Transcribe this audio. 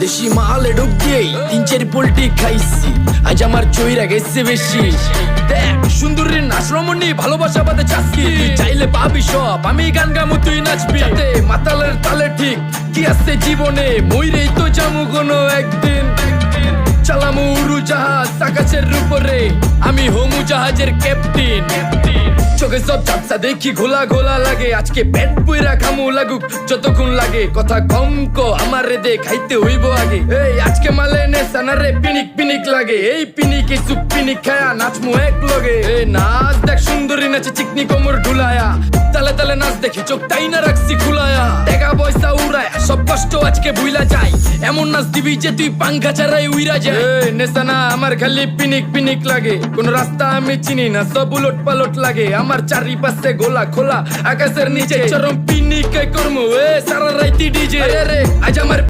দেশি মালে ঢুক দিয়েই 3-4 পোল্টি খাইছি, আজ আমার চইরা গেছে বেশি। দেখ সুন্দরীর নাচ রমণী, ভালোবাসা বাদে চাচ্ছি, তুই চাইলে পাবি সব, আমি গান গামু তুই নাচবি। যাতে মাতালের তালে ঠিক কি আছে জীবনে, মইরেই তো জামু কোনো একদিন। চালামু উড়ু জাহাজ আকাশের উপরে, আমি হোমু জাহাজের ক্যাপ্টেন। চোখে সব চাপসা দেখি ঘোলা ঘোলা লাগে, আজকে পেট পুইরা খামু লাগুক যতক্ষণ লাগে। কথা কম কো আমারে দে খাইতে হইব আগে, এই আজকে মালে নে সানারে পিনিক পিনিক লাগে। এই পিনিকে সুপ পিনিক খায়া নাচমু এক লগে। এই নাচ দেখ সুন্দরী নাচে চিকনি কোমর ঢুলায়া, তালে তালে নাচ দেখি চোখ তাই না রাখছি খুলায়া। টাকা পয়সা উড়ায় সব কষ্ট আজকে ভুইলা যায়, এমন নাচ দিবি যে তুই পাঙ্খা ছাড়াই উইরা যায়। নেশানা আমার খালি পিনিক পিনিক লাগে, কোন রাস্তা আমি চিনি না, সব উলট পালট লাগে। আমার চারিপাশে গোলা খোলা আকাশের নিচে চরম পিনিক কর্ম, সারা রাইতি ডিজে। আজ আমার